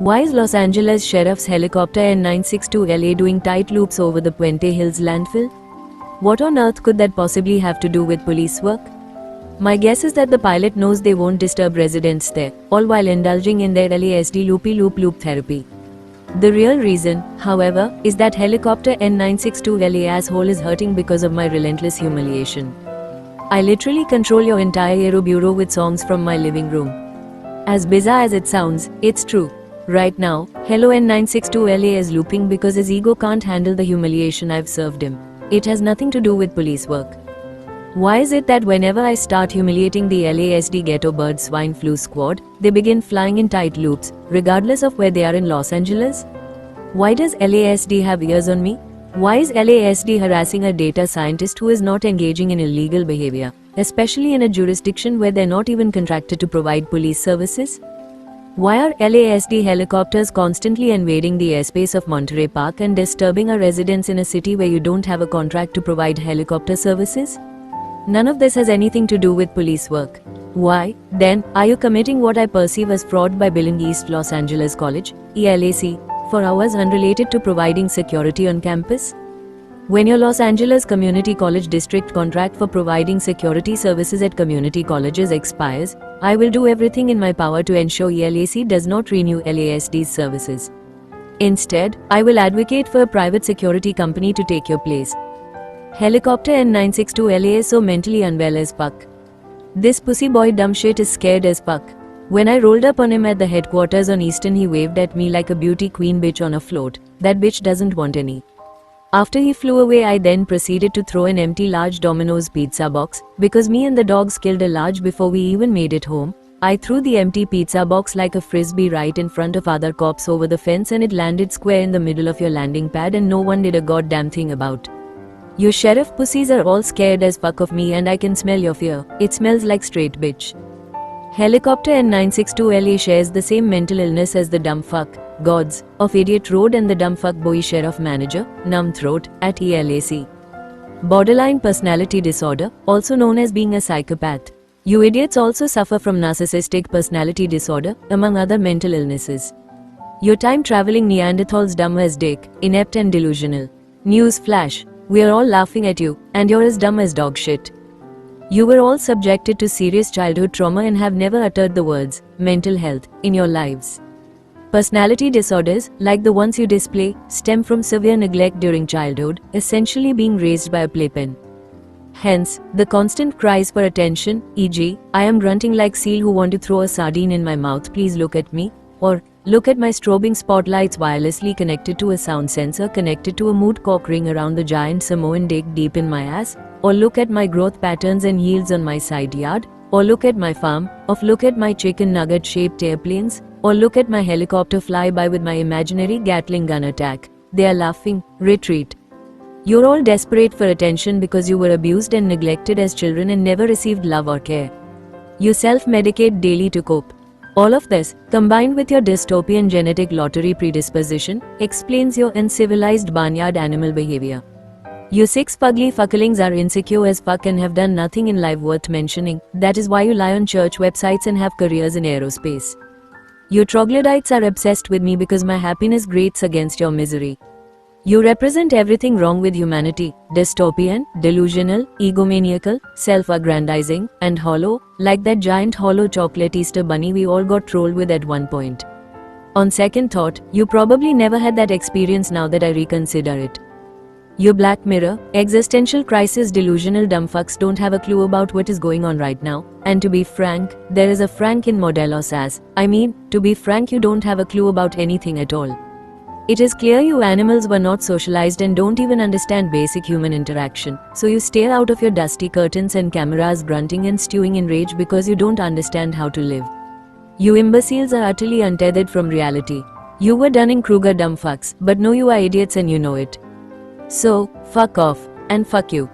Why is Los Angeles Sheriff's helicopter N962LA doing tight loops over the Puente Hills landfill? What on earth could that possibly have to do with police work? My guess is that the pilot knows they won't disturb residents there, all while indulging in their LASD loopy-loop therapy. The real reason, however, is that helicopter N962LA asshole is hurting because of my relentless humiliation. I literally control your entire Aero Bureau with songs from my living room. As bizarre as it sounds, it's true. Right now, Hello N962LA is looping because his ego can't handle the humiliation I've served him. It has nothing to do with police work. Why is it that whenever I start humiliating the LASD Ghetto Bird Swine Flu Squad, they begin flying in tight loops, regardless of where they are in Los Angeles? Why does LASD have ears on me? Why is LASD harassing a data scientist who is not engaging in illegal behavior, especially in a jurisdiction where they're not even contracted to provide police services? Why are LASD helicopters constantly invading the airspace of Monterey Park and disturbing our residents in a city where you don't have a contract to provide helicopter services? None of this has anything to do with police work. Why, then, are you committing what I perceive as fraud by billing East Los Angeles College, ELAC, for hours unrelated to providing security on campus? When your Los Angeles Community College District contract for providing security services at community colleges expires, I will do everything in my power to ensure ELAC does not renew LASD's services. Instead, I will advocate for a private security company to take your place. Helicopter N962LA is so mentally unwell as fuck. This pussy boy dumb shit is scared as fuck. When I rolled up on him at the headquarters on Eastern, he waved at me like a beauty queen bitch on a float. That bitch doesn't want any. After he flew away, I then proceeded to throw an empty large Domino's pizza box, because me and the dogs killed a large before we even made it home. I threw the empty pizza box like a frisbee right in front of other cops over the fence, and it landed square in the middle of your landing pad, and no one did a goddamn thing about. You sheriff pussies are all scared as fuck of me, and I can smell your fear. It smells like straight bitch. Helicopter N962LA shares the same mental illness as the dumb fuck gods of Idiot Road and the dumb fuck boy sheriff manager, numb throat, at ELAC. Borderline personality disorder, also known as being a psychopath. You idiots also suffer from narcissistic personality disorder, among other mental illnesses. You're time-traveling Neanderthals dumb as dick, inept and delusional. News flash, we're all laughing at you, and you're as dumb as dog shit. You were all subjected to serious childhood trauma and have never uttered the words, mental health, in your lives. Personality disorders, like the ones you display, stem from severe neglect during childhood, essentially being raised by a playpen. Hence, the constant cries for attention, e.g., I am grunting like seal who want to throw a sardine in my mouth, please look at me, or look at my strobing spotlights wirelessly connected to a sound sensor connected to a mood cock ring around the giant Samoan dick deep in my ass, or look at my growth patterns and yields on my side yard, or look at my farm, or look at my chicken nugget shaped airplanes, or look at my helicopter flyby with my imaginary Gatling gun attack. They are laughing, retreat. You're all desperate for attention because you were abused and neglected as children and never received love or care. You self-medicate daily to cope. All of this, combined with your dystopian genetic lottery predisposition, explains your uncivilized barnyard animal behavior. You six fugly fucklings are insecure as fuck and have done nothing in life worth mentioning. That is why you lie on church websites and have careers in aerospace. You troglodytes are obsessed with me because my happiness grates against your misery. You represent everything wrong with humanity, dystopian, delusional, egomaniacal, self-aggrandizing, and hollow, like that giant hollow chocolate Easter bunny we all got trolled with at one point. On second thought, you probably never had that experience now that I reconsider it. You Black Mirror, existential crisis delusional dumbfucks don't have a clue about what is going on right now, and to be frank, there is a Frank in Modelos as, to be frank, you don't have a clue about anything at all. It is clear you animals were not socialized and don't even understand basic human interaction, so you stare out of your dusty curtains and cameras grunting and stewing in rage because you don't understand how to live. You imbeciles are utterly untethered from reality. You were Dunning-Kruger dumbfucks, but no, you are idiots and you know it. So, fuck off, and fuck you.